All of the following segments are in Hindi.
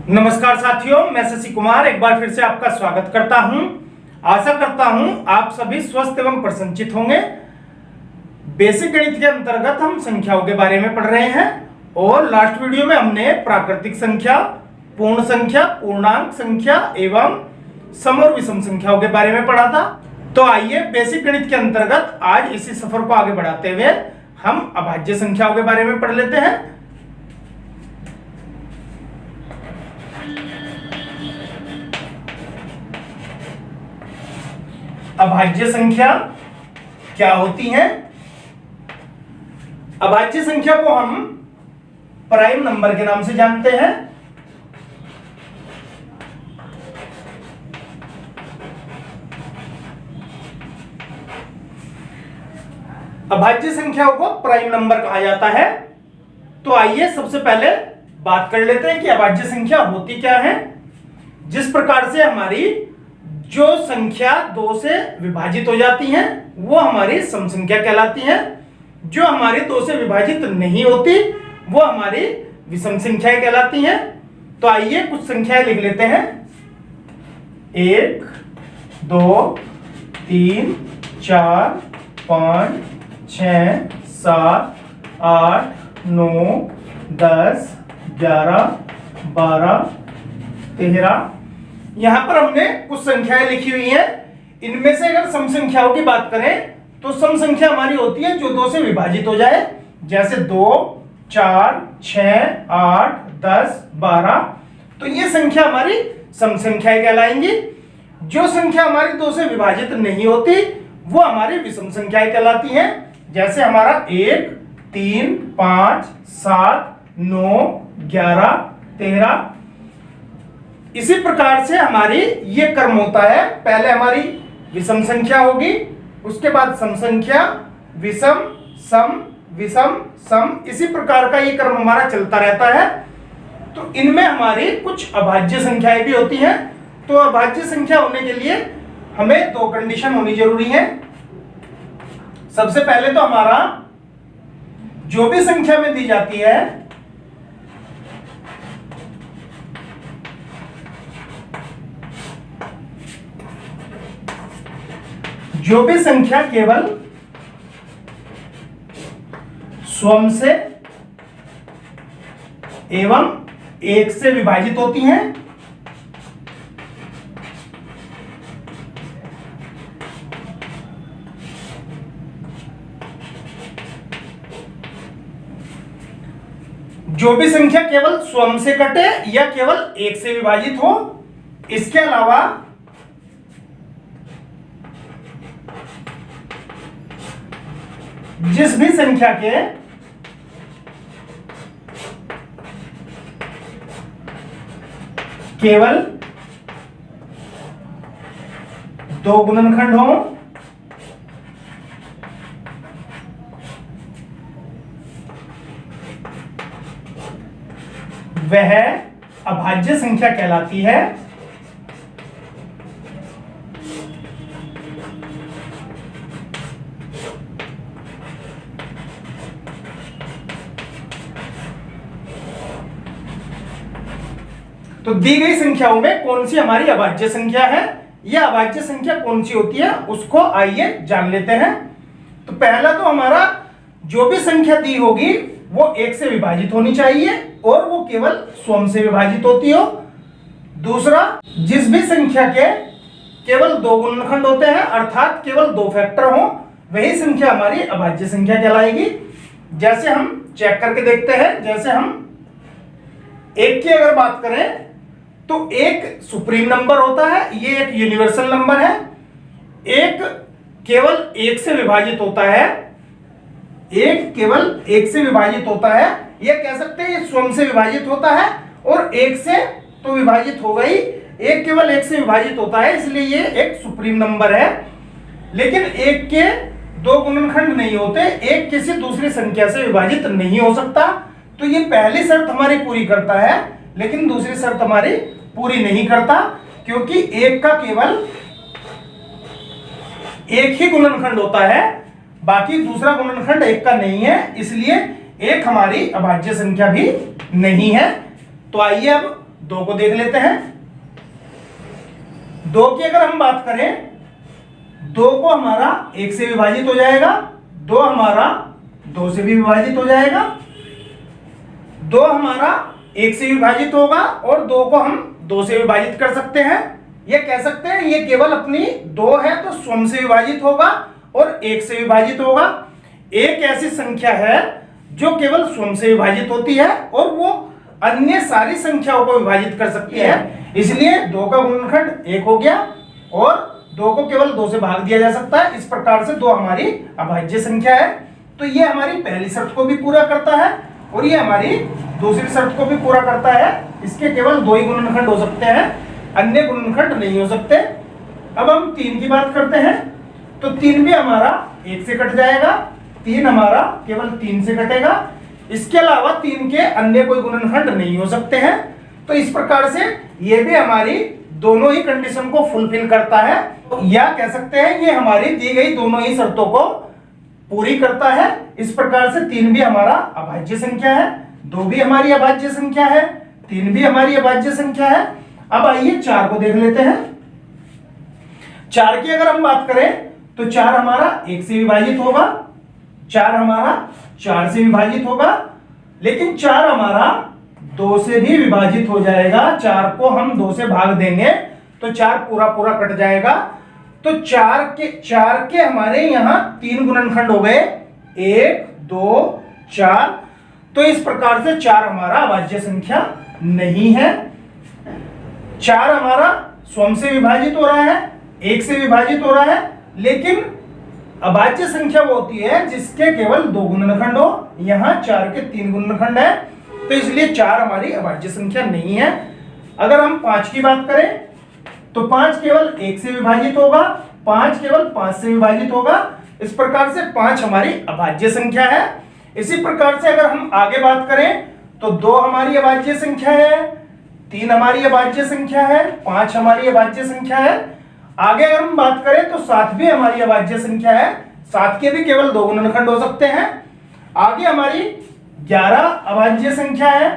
नमस्कार साथियों, मैं शशि कुमार एक बार फिर से आपका स्वागत करता हूं। आशा करता हूं आप सभी स्वस्थ एवं प्रसन्नचित होंगे। बेसिक गणित के अंतर्गत हम संख्याओं के बारे में पढ़ रहे हैं और लास्ट वीडियो में हमने प्राकृतिक संख्या, पूर्ण संख्या, पूर्णांक संख्या एवं सम और विषम संख्याओं के बारे में पढ़ा था। तो आइए बेसिक गणित के अंतर्गत आज इसी सफर को आगे बढ़ाते हुए हम अभाज्य संख्याओं के बारे में पढ़ लेते हैं। अभाज्य संख्या क्या होती है? अभाज्य संख्या को हम प्राइम नंबर के नाम से जानते हैं। अभाज्य संख्याओं को प्राइम नंबर कहा जाता है। तो आइए सबसे पहले बात कर लेते हैं कि अभाज्य संख्या होती क्या है। जिस प्रकार से हमारी जो संख्या 2 से विभाजित हो जाती हैं वो हमारी सम संख्या कहलाती हैं। जो हमारी 2 से विभाजित नहीं होती वो हमारी विषम संख्याएं कहलाती हैं। तो आइए कुछ संख्याएं लिख लेते हैं। 1, 2, 3, 4, 5, 6, 7, 8, 9, 10, 11, 12, 13। यहां पर हमने कुछ संख्याएं लिखी हुई हैं। इनमें से अगर सम संख्याओं की बात करें तो सम संख्या हमारी होती है जो 2 से विभाजित हो जाए, जैसे 2, 4, 6, 8, 10, 12। तो ये संख्या हमारी सम संख्याएं कहलाएंगी। जो संख्या हमारी 2 से विभाजित नहीं होती वो हमारी विषम संख्याएं कहलाती हैं, जैसे हमारा 1, 3, 5, 7, 9, 11, 13। इसी प्रकार से हमारी ये क्रम होता है। पहले हमारी विषम संख्या होगी, उसके बाद सम संख्या, विषम, सम, विषम, सम। इसी प्रकार का ये क्रम हमारा चलता रहता है। तो इनमें हमारी कुछ अभाज्य संख्याएं भी होती हैं। तो अभाज्य संख्या होने के लिए हमें 2 कंडीशन होनी जरूरी है। सबसे पहले तो हमारा जो भी संख्या में दी जाती है जो भी संख्या केवल स्वयं से एवं 1 से विभाजित होती हैं जो भी संख्या केवल स्वयं से कटे या केवल 1 से विभाजित हो, इसके अलावा जिस भी संख्या के केवल 2 गुणनखंड हो, वह अभाज्य संख्या कहलाती है। तो दी गई संख्याओं में कौन सी हमारी अभाज्य संख्या है या अभाज्य संख्या कौन सी होती है उसको आइए जान लेते हैं। तो पहला तो हमारा जो भी संख्या दी होगी वो 1 से विभाजित होनी चाहिए और वो केवल स्वयं से विभाजित होती हो। दूसरा, जिस भी संख्या के केवल 2 गुणनखंड होते हैं अर्थात केवल 2 फैक्टर हो, वही संख्या हमारी अभाज्य संख्या कहलाएगी। जैसे हम चेक करके देखते हैं। जैसे हम 1 की अगर बात करें तो 1 सुप्रीम नंबर होता है, ये एक यूनिवर्सल नंबर है। 1 केवल 1 से विभाजित होता है, 1 केवल 1 से विभाजित होता है। ये कह सकते हैं ये स्वयं से विभाजित होता है और 1 से तो विभाजित हो गई, 1 केवल 1 से विभाजित होता है, इसलिए ये एक सुप्रीम नंबर है। लेकिन 1 के 2 गुणनखंड नहीं होते, 1 किसी दूसरी संख्या से विभाजित नहीं हो सकता। तो ये पहली शर्त हमारी पूरी करता है, लेकिन दूसरी शर्त हमारी पूरी नहीं करता, क्योंकि 1 का केवल 1 ही गुणनखंड होता है, बाकी दूसरा गुणनखंड 1 का नहीं है, इसलिए 1 हमारी अभाज्य संख्या भी नहीं है। तो आइए अब 2 को देख लेते हैं। 2 की अगर हम बात करें, 2 को हमारा 1 से विभाजित हो जाएगा, 2 हमारा 2 से भी विभाजित हो जाएगा, 2 हमारा 1 से विभाजित होगा और 2 को हम 2 से विभाजित कर सकते हैं। ये कह सकते हैं ये केवल अपनी 2 है तो स्वयं से विभाजित होगा और 1 से विभाजित होगा। एक ऐसी संख्या है जो केवल स्वयं से विभाजित होती है और वो अन्य सारी संख्याओं को विभाजित कर सकती है, इसलिए 2 का गुणनखंड 1 हो गया और 2 को केवल 2 से भाग दिया जा सकता है। इस प्रकार से 2 हमारी अभाज्य संख्या है। तो ये हमारी पहली शर्त को भी पूरा करता है और ये हमारी दूसरी शर्त को भी पूरा करता है। इसके केवल 2 ही गुणनखंड हो सकते हैं, अन्य गुणनखंड नहीं हो सकते। अब हम 3 की बात करते हैं, तो 3 भी हमारा 1 से कट जाएगा, 3 हमारा केवल 3 से कटेगा। इसके अलावा 3 के अन्य कोई गुणनखंड नहीं हो सकते हैं। तो इस प्रकार से ये भी हमारी दोनों ही कंडीशन को फुलफिल करता है, या कह सकते हैं ये हमारी दी गई दोनों ही शर्तों को पूरी करता है। इस प्रकार से 3 भी हमारा अभाज्य संख्या है, 2 भी हमारी अभाज्य संख्या है, 3 भी हमारी अभाज्य संख्या है। अब आइए 4 को देख लेते हैं। 4 की अगर हम बात करें तो 4 हमारा 1 से विभाजित होगा, 4 हमारा 4 से विभाजित होगा, लेकिन 4 हमारा 2 से भी विभाजित हो जाएगा। 4 को हम 2 से भाग देंगे तो 4 पूरा पूरा कट जाएगा। तो 4 के हमारे यहां 3 गुणनखंड हो गए, 1 2 4। तो इस प्रकार से 4 हमारा अभाज्य संख्या नहीं है। 4 हमारा स्वयं से विभाजित हो रहा है, 1 से विभाजित हो रहा है, लेकिन अभाज्य संख्या वो होती है जिसके केवल 2 गुणनखंड हो। यहां 4 के 3 गुणनखंड है, तो इसलिए 4 हमारी अभाज्य संख्या नहीं है। अगर हम 5 की बात करें तो 5 केवल 1 से विभाजित होगा, 5 केवल 5 से विभाजित होगा। इस प्रकार से 5 हमारी अभाज्य संख्या है। इसी प्रकार से अगर हम आगे बात करें तो 2 हमारी अभाज्य संख्या है, 3 हमारी अभाज्य संख्या है, 5 हमारी अभाज्य संख्या है। आगे अगर हम बात करें तो 7 भी हमारी अभाज्य संख्या है, 7 के भी केवल 2 गुणनखंड हो सकते हैं। आगे हमारी 11 अभाज्य संख्या है,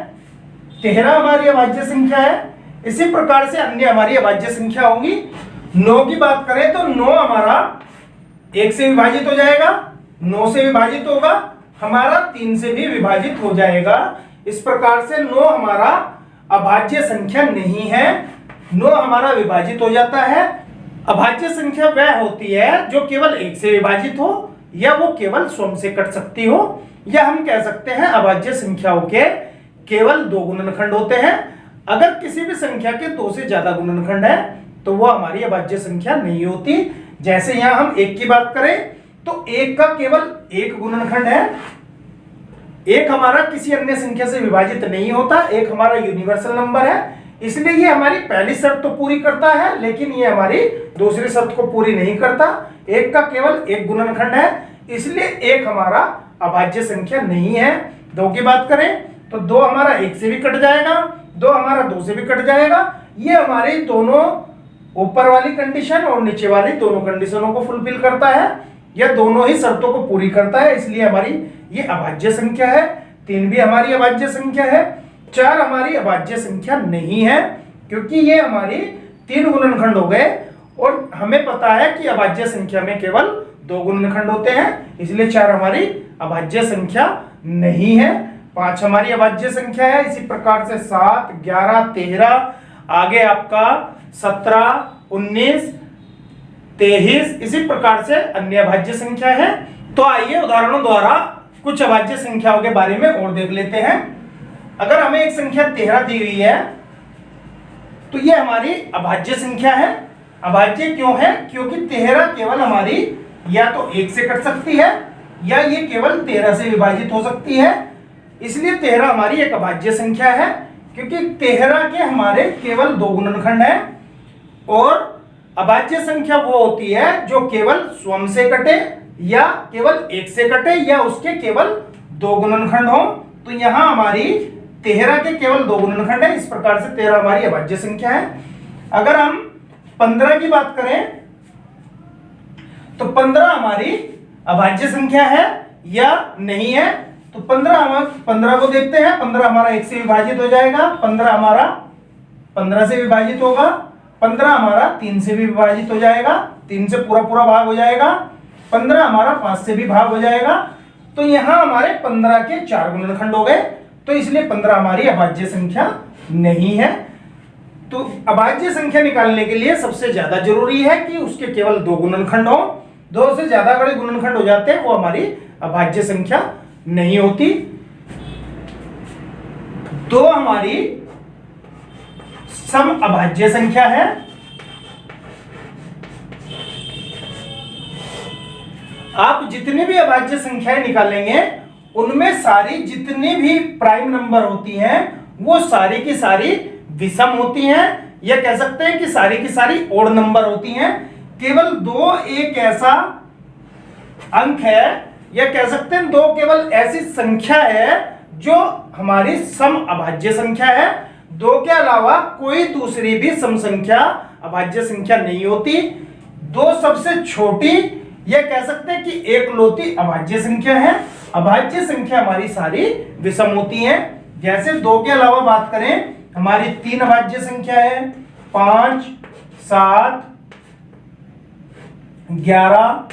13 हमारी अभाज्य संख्या है। इसी प्रकार से अन्य हमारी अभाज्य संख्या होंगी। 9 की बात करें तो 9 हमारा 1 से विभाजित हो जाएगा, 9 से विभाजित होगा, हमारा 3 से भी विभाजित हो जाएगा। इस प्रकार से 9 हमारा अभाज्य संख्या नहीं है, 9 हमारा विभाजित हो जाता है। अभाज्य संख्या वह होती है जो केवल 1 से विभाजित हो या वो केवल स्वयं से कट सकती हो, या हम कह सकते हैं अभाज्य संख्याओं के केवल 2 गुणनखंड होते हैं। अगर किसी भी संख्या के 2 से ज्यादा गुणनखंड है तो वो हमारी अभाज्य संख्या नहीं होती। जैसे यहां हम 1 की बात करें तो 1 का केवल 1 गुणनखंड है, 1 हमारा किसी अन्य संख्या से विभाजित नहीं होता, 1 हमारा यूनिवर्सल नंबर है, इसलिए ये हमारी पहली शर्त तो पूरी करता है, लेकिन ये हमारी दूसरी शर्त को पूरी नहीं करता। 1 का केवल 1 गुणनखंड है, इसलिए 1 हमारा अभाज्य संख्या नहीं है। 2 की बात करें तो 2 हमारा 1 से भी कट जाएगा, 2 हमारा 2 से भी कट जाएगा। ये हमारी दोनों ऊपर वाली कंडीशन और नीचे वाली दोनों कंडीशनों को फुलफिल करता है, यह दोनों ही शर्तों को पूरी करता है, इसलिए हमारी ये अभाज्य संख्या है। 3 भी हमारी अभाज्य संख्या है। 4 हमारी अभाज्य संख्या नहीं है, क्योंकि ये हमारी 3 गुणनखंड हो गए और हमें पता है कि अभाज्य संख्या में केवल 2 गुणनखंड होते हैं, इसलिए 4 हमारी अभाज्य संख्या नहीं है। 5 हमारी अभाज्य संख्या है। इसी प्रकार से 7 11 13 आगे आपका 17 19 23 इसी प्रकार से अन्य अभाज्य संख्या है। तो आइए उदाहरणों द्वारा कुछ अभाज्य संख्याओं के बारे में और देख लेते हैं। अगर हमें एक संख्या 13 दी हुई है तो ये हमारी अभाज्य संख्या है। अभाज्य क्यों है? क्योंकि 13 केवल हमारी या तो 1 से कट सकती है या ये केवल 13 से विभाजित हो सकती है, इसलिए 13 हमारी एक अभाज्य संख्या है। क्योंकि 13 के हमारे केवल 2 गुणनखंड है और अभाज्य संख्या वो होती है जो केवल स्वयं से कटे या केवल 1 से कटे या उसके केवल 2 गुणनखंड हो। तो यहां हमारी 13 के केवल 2 गुणनखंड है, इस प्रकार से 13 हमारी अभाज्य संख्या है। अगर हम 15 की बात करें तो 15 हमारी अभाज्य संख्या है या नहीं है, तो 15 को देखते हैं। 15 हमारा 1 से विभाजित हो जाएगा, 15 हमारा 15 से विभाजित होगा, 15 हमारा 3 से भी विभाजित हो जाएगा, 3 से पूरा पूरा भाग हो जाएगा, 15 हमारा 5 से भी भाग हो जाएगा। तो यहां हमारे 15 के 4 गुणनखंड हो गए, तो इसलिए 15 हमारी अभाज्य संख्या नहीं है। तो अभाज्य संख्या निकालने के लिए सबसे ज्यादा जरूरी है कि उसके केवल 2 गुणनखंड हो। 2 से ज्यादा अगर गुणनखंड हो जाते हैं वो हमारी अभाज्य संख्या नहीं होती। 2 हमारी सम अभाज्य संख्या है। आप जितनी भी अभाज्य संख्याएं निकालेंगे उनमें सारी जितनी भी प्राइम नंबर होती हैं वो सारी की सारी विषम होती हैं, या कह सकते हैं कि सारी की सारी ओड नंबर होती हैं। केवल 2 एक ऐसा अंक है, या कह सकते हैं 2 केवल ऐसी संख्या है जो हमारी सम अभाज्य संख्या है। 2 के अलावा कोई दूसरी भी सम संख्या अभाज्य संख्या नहीं होती। 2 सबसे छोटी, यह कह सकते हैं कि एकलौती अभाज्य संख्या है। अभाज्य संख्या हमारी सारी विषम होती हैं। जैसे 2 के अलावा बात करें, हमारी 3 अभाज्य संख्या है, 5, 7, 11,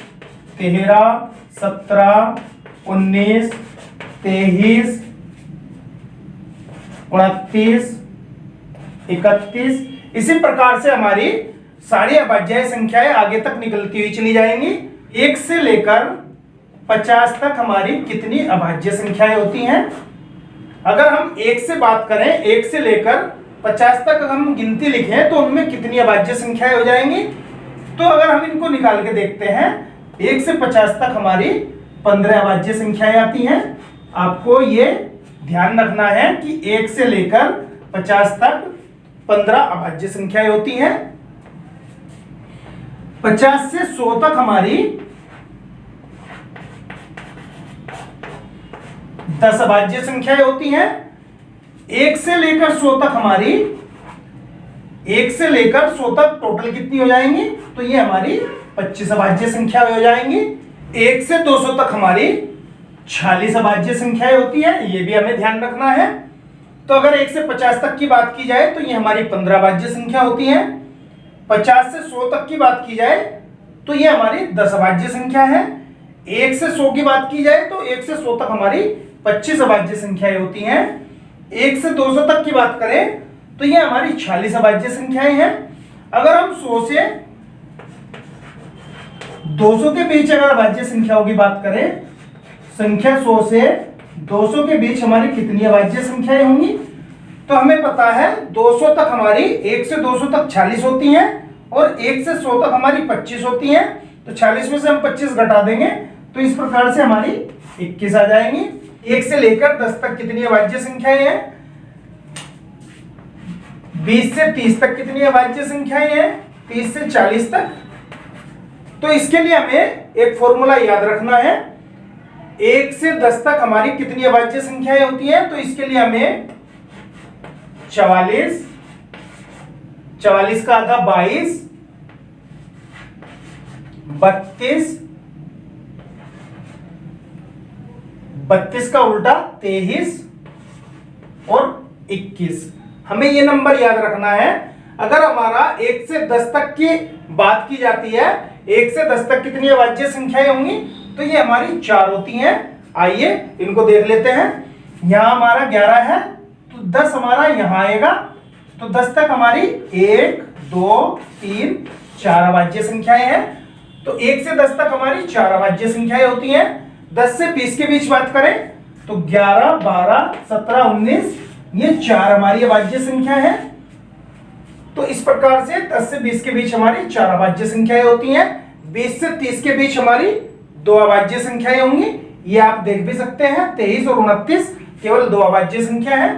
13, 17, 19, 23, 29, 31। इसी प्रकार से हमारी सारी अभाज्य संख्याएं आगे तक निकलती हुई चली जाएंगी। 1 से लेकर 50 तक हमारी कितनी अभाज्य संख्याएं होती हैं? अगर हम 1 से बात करें, 1 से लेकर 50 तक हम गिनती लिखें तो उनमें कितनी अभाज्य संख्याएं हो जाएंगी? तो अगर हम इनको निकाल के देखते हैं, 1 से 50 तक हमारी 15 अभाज्य संख्याएं आती हैं। आपको ये ध्यान रखना है कि 1 से लेकर 50 तक 15 अभाज्य संख्याएं होती हैं। 50 से 100 तक हमारी 10 अभाज्य संख्याएं होती हैं। 1 से लेकर 100 तक हमारी 1 से लेकर 100 तक टोटल कितनी हो जाएंगी? तो ये हमारी 25 अभाज्य संख्याएं हो जाएंगी। 1 से 200 तक हमारी 46 अभाज्य संख्याएं होती है, ये भी हमें ध्यान रखना है। तो अगर 1 से 50 तक की बात की जाए तो ये हमारी 15 अभाज्य संख्या होती है। 50 से 100 तक की बात की जाए तो ये हमारी 10 अभाज्य संख्या है। 1 से 100 की बात की जाए तो 1 से 100 तक हमारी 25 अभाज्य संख्याएं होती हैं। 1 से 200 तक की बात करें तो ये हमारी 46 अभाज्य संख्याएं हैं। अगर हम 100 से 200 के बीच अगर अभाज्य संख्याओं की बात करें, संख्या 100 से 200 के बीच हमारी कितनी अभाज्य संख्याएं होंगी? तो हमें पता है 200 तक हमारी 1 से 200 तक 40 होती हैं और 1 से 100 तक हमारी 25 होती हैं। तो 40 में से हम 25 घटा देंगे तो इस प्रकार से हमारी 21 आ जाएंगी। 1 से लेकर 10 तक कितनी अभाज्य संख्याएं हैं? 20 से 30 तक कितनी अभाज्य संख्याएं हैं? 30 से 40 तक। तो इसके लिए हमें एक फॉर्मूला याद रखना है। 1 से 10 तक हमारी कितनी अभाज्य संख्याएं होती हैं? तो इसके लिए हमें 44, 44 का आधा 22, 32, 32 का उल्टा 23 और 21। हमें ये नंबर याद रखना है। अगर हमारा 1 से 10 तक की बात की जाती है, 1 से 10 तक कितनी अभाज्य संख्याएं होंगी? तो ये हमारी 4 होती हैं। आइए इनको देख लेते हैं। यहां हमारा 11 है तो 10 हमारा यहां आएगा। तो 10 तक हमारी 1, 2, 3, 4 अभाज्य संख्याएं हैं। तो 1 से 10 तक हमारी 4 अभाज्य संख्याएं होती हैं। 10 से 20 के बीच बात करें तो 11, 12, 17, 19 ये 4 हमारी अभाज्य संख्या है। तो इस प्रकार से 10 से 20 के बीच हमारी 4 अभाज्य संख्याएं होती हैं। 20 से 30 के बीच हमारी 2 अभाज्य संख्याएं होंगी। ये आप देख भी सकते हैं, 23 और 29 केवल 2 अभाज्य संख्या है।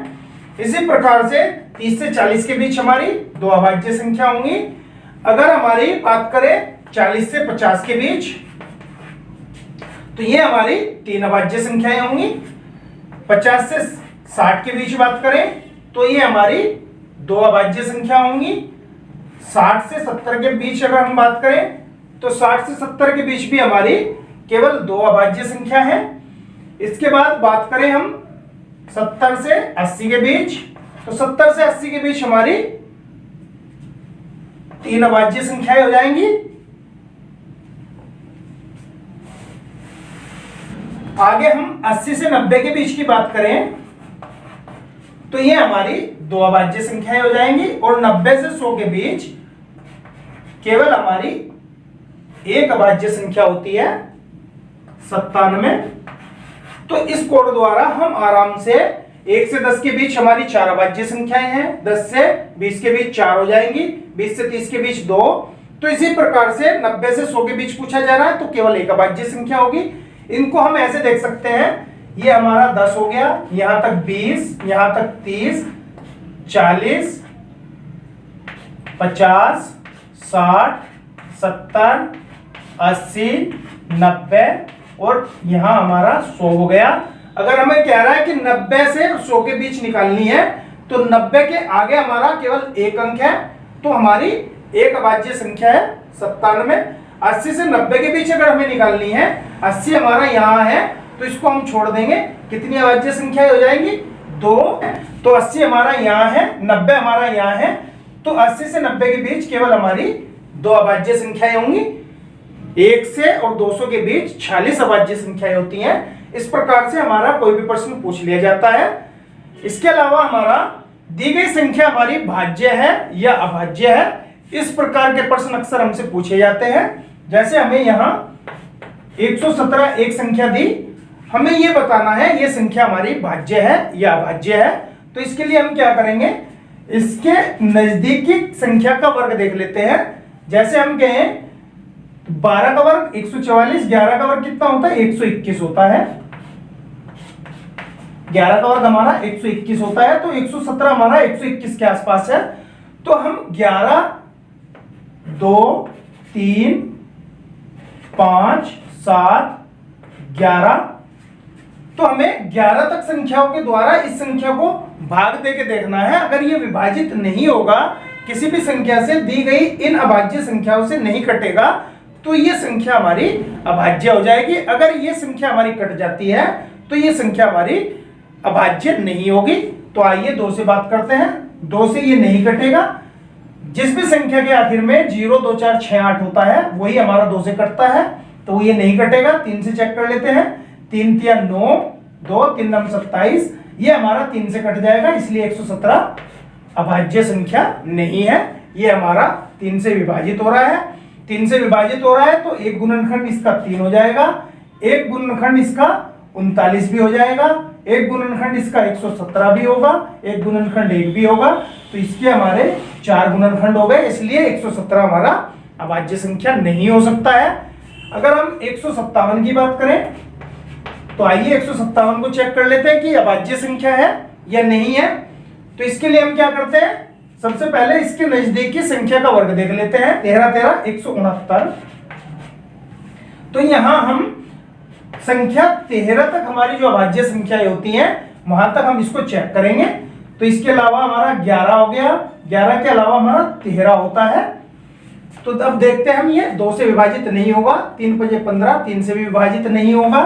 इसी प्रकार से 30 से 40 के बीच हमारी 2 अभाज्य संख्या होंगी। अगर हमारी बात करें 40 से 50 के बीच तो ये हमारी 3 अभाज्य संख्याएं होंगी। 50 से 60 के बीच बात करें तो ये हमारी 2 अभाज्य संख्या होंगी। 60 से 70 के बीच अगर हम बात करें तो 60 से 70 के बीच भी हमारी केवल 2 अभाज्य संख्या है। इसके बाद बात करें हम 70 से 80 के बीच तो 70 से 80 के बीच हमारी 3 अभाज्य संख्याएं हो जाएंगी। आगे हम 80 से 90 के बीच की बात करें तो ये हमारी 2 अभाज्य संख्याएं हो जाएंगी और 90 से 100 के बीच केवल हमारी 1 अभाज्य संख्या होती है 97। तो इस कोड द्वारा हम आराम से 1 से 10 के बीच हमारी 4 अभाज्य संख्याएं हैं, 10 से 20 के बीच 4 हो जाएंगी, 20 से 30 के बीच 2। तो इसी प्रकार से 90 से 100 के बीच पूछा जा रहा है तो केवल 1 अभाज्य संख्या होगी। इनको हम ऐसे देख सकते हैं, ये हमारा 10 हो गया, यहां तक 20, यहां तक 30, 40, 50, 60, 70, 80, 90 और यहां हमारा 100 हो गया। अगर हमें कह रहा है कि 90 से 100 के बीच निकालनी है तो 90 के आगे हमारा केवल 1 अंक है तो हमारी 1 अभाज्य संख्या है 97। 80 से 90 के बीच अगर हमें निकालनी है, 80 हमारा यहाँ है तो इसको हम छोड़ देंगे, कितनी अभाज्य संख्याएं हो जाएंगी 2। तो 80 हमारा यहाँ है, 90 हमारा यहाँ है, तो 80 से 90 के बीच केवल हमारी 2 अभाज्य संख्याएं होंगी। 1 से और 200 के बीच 46 अभाज्य संख्याएं होती हैं। इस प्रकार से हमारा कोई भी प्रश्न पूछ लिया जाता है। इसके अलावा हमारा दी गई संख्या हमारी भाज्य है या अभाज्य है, इस प्रकार के प्रश्न अक्सर हमसे पूछे जाते हैं। जैसे हमें यहाँ 117 एक संख्या दी, हमें ये बताना है ये संख्या हमारी भाज्य है या अभाज्य है। तो इसके लिए हम क्या करेंगे, इसके नजदीकी संख्या का वर्ग देख लेते हैं। जैसे हम कहें 12 का वर्ग 144, 11 का वर्ग कितना होता है 121 होता है। 11 का वर्ग हमारा 121 होता है तो 117 हमारा 121 के आसपास है। तो हम 11, 2, 3, 5, 7, 11, तो हमें 11 तक संख्याओं के द्वारा इस संख्या को भाग देके देखना है। अगर ये विभाजित नहीं होगा, किसी भी संख्या से दी गई इन अभाज्य संख्याओं से नहीं कटेगा, तो ये संख्या हमारी अभाज्य हो जाएगी। अगर ये संख्या हमारी कट जाती है तो ये संख्या हमारी अभाज्य नहीं होगी। तो आइए 2 से बात करते हैं। 2 से ये नहीं कटेगा। जिस भी संख्या के आखिर में 0, 2, 4, 6, 8 होता है वही हमारा 2 से कटता है, तो ये नहीं कटेगा। 3 से चेक कर लेते हैं। 3 3 9, 2 3 9 27, ये हमारा 3 से कट जाएगा, इसलिए 117 अभाज्य संख्या नहीं है। ये हमारा 3 से विभाजित हो रहा है। 3 से विभाजित हो रहा है तो एक गुणनखंड इसका 3 हो जाएगा, एक गुणनखंड इसका 39 भी हो जाएगा, एक गुणनखंड इसका 117 भी होगा, एक गुणनखंड 1 भी होगा। तो इसके हमारे 4 गुणनखंड हो गए, इसलिए 117 हमारा अभाज्य संख्या नहीं हो सकता है। अगर हम 157 की बात करें तो आइए 157 को चेक कर लेते हैं कि अभाज्य संख्या है या नहीं है। तो इसके लिए हम क्या करते हैं, सबसे पहले इसके नजदीकी संख्या का वर्ग देख लेते हैं। 13 13 169। तो यहां हम संख्या 13 तक हमारी जो अभाज्य संख्याएं होती हैं वहां तक हम इसको चेक करेंगे। तो इसके अलावा हमारा 11 हो गया, 11 के अलावा हमारा 13 होता है। तो अब देखते हैं हम, ये 2 से विभाजित नहीं होगा। 3 5 15, 3 से भी विभाजित नहीं होगा।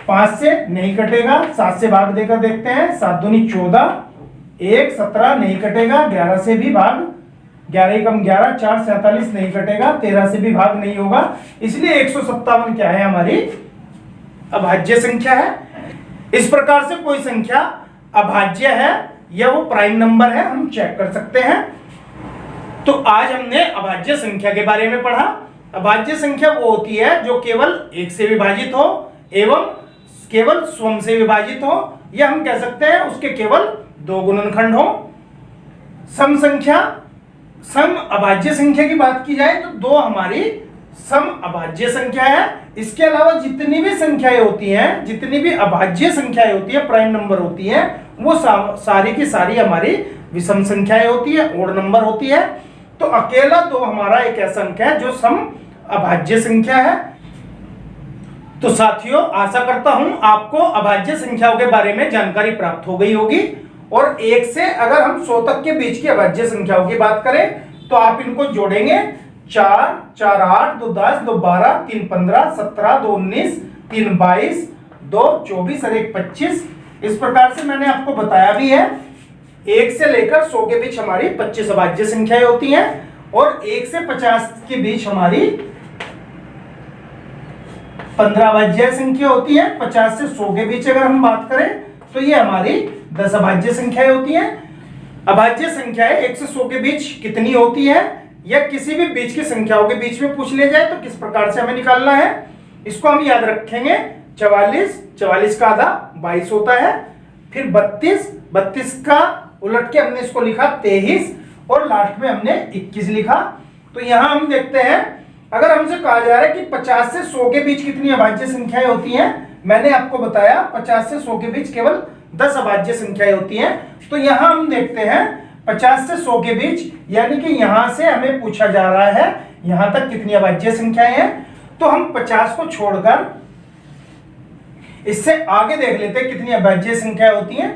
5 से नहीं कटेगा। 7 से भाग देकर देखते हैं। 7 दूनी 14, 1 17 नहीं कटेगा। 11 से भी भाग, 11 कम 11, 4 47 नहीं कटेगा। 13 से भी भाग नहीं होगा, इसलिए 157 क्या है हमारी अभाज्य संख्या है। इस प्रकार से कोई संख्या अभाज्य है या वो प्राइम नंबर है हम चेक कर सकते हैं। तो आज हमने अभाज्य संख्या के बारे में पढ़ा। अभाज्य संख्या वो होती है जो केवल 1 से विभाजित हो एवं केवल स्वयं से विभाजित हो, या हम कह सकते हैं उसके केवल 2 गुणनखंड हो। सम संख्या, सम अभाज्य संख्या की बात की जाए तो 2 हमारी सम अभाज्य संख्या है। इसके अलावा जितनी भी संख्याएं होती हैं, जितनी भी अभाज्य संख्याएं होती है, प्राइम नंबर होती हैं, वो सारी की सारी हमारी विषम संख्याएं होती है, ओड नंबर होती है। तो अकेला 2 हमारा एक ऐसा अंक है जो सम अभाज्य संख्या है। तो साथियों, आशा करता हूं आपको अभाज्य संख्याओं के बारे में जानकारी प्राप्त हो गई होगी। और 1 से अगर हम 100 तक के बीच की अभाज्य संख्याओं की बात करें तो आप इनको जोड़ेंगे। 4 4 8, 2 10, 2 12, 3 15, 17, 2 19, 3 22, 2 24 और 1 25। इस प्रकार से मैंने आपको बताया भी है 1 से लेकर 100 के बीच हमारी 25 अभाज्य संख्याएं होती हैं। और 1 से 50 के बीच हमारी 15 अभाज्य संख्या होती है। 50 से 100 के बीच अगर हम बात करें तो ये हमारी 10 अभाज्य संख्याएं होती हैं। अभाज्य संख्याएं 1 से 100 के बीच कितनी होती है या किसी भी बीच की संख्याओं के बीच में पूछ ले जाए तो किस प्रकार से हमें निकालना है, इसको हम याद रखेंगे। 44 का आधा 22 होता है, फिर 32 का उलट के हमने इसको लिखा 23 और लास्ट में हमने 21 लिखा। तो यहां हम देखते हैं, अगर हमसे कहा जा रहा है कि 50 से 100 के बीच कितनी अभाज्य संख्याएं होती हैं, मैंने आपको बताया 50 से 100 के बीच केवल 10 अभाज्य संख्याएं होती हैं। तो यहां हम देखते हैं 50 से 100 के बीच, यानी कि यहां से हमें पूछा जा रहा है यहां तक कितनी अभाज्य संख्याएं हैं। तो हम 50 को छोड़कर इससे आगे देख लेते हैं कितनी अभाज्य संख्याएं होती हैं।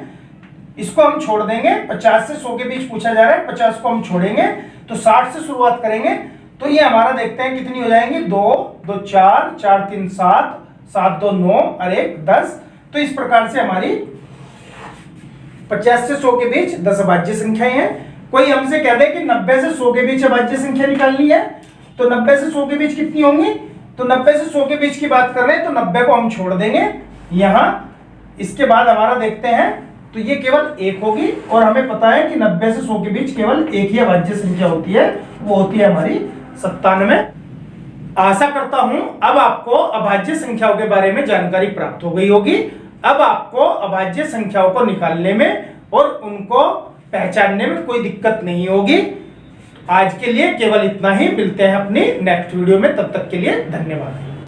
इसको हम छोड़ देंगे, 50 से 100 के बीच पूछा जा रहा है, 50 को हम छोड़ेंगे तो 60 से शुरुआत करेंगे। तो ये हमारा देखते हैं कितनी हो जाएंगी, 2 2 4 4 3 7 7 2 9 और 1 10। तो इस प्रकार से हमारी 50 से 100 के बीच 10 अभाज्य संख्याएं हैं। कोई हमसे कह दे कि 90 से 100 के बीच अभाज्य संख्या निकालनी है, तो 90 से 100 के बीच कितनी होंगी, तो 90 से 100 के बीच की बात कर रहे हैं तो 90 को हम छोड़ देंगे यहां। इसके बाद हमारा देखते हैं तो ये केवल 1 होगी और हमें पता है कि 90 से 100 के बीच केवल एक ही अभाज्य संख्या होती है, वो होती है हमारी 97। आशा करता हूं अब आपको अभाज्य संख्याओं के बारे में जानकारी प्राप्त हो गई होगी। अब आपको अभाज्य संख्याओं को निकालने में और उनको पहचानने में कोई दिक्कत नहीं होगी। आज के लिए केवल इतना ही, मिलते हैं अपनी नेक्स्ट वीडियो में, तब तक के लिए धन्यवाद।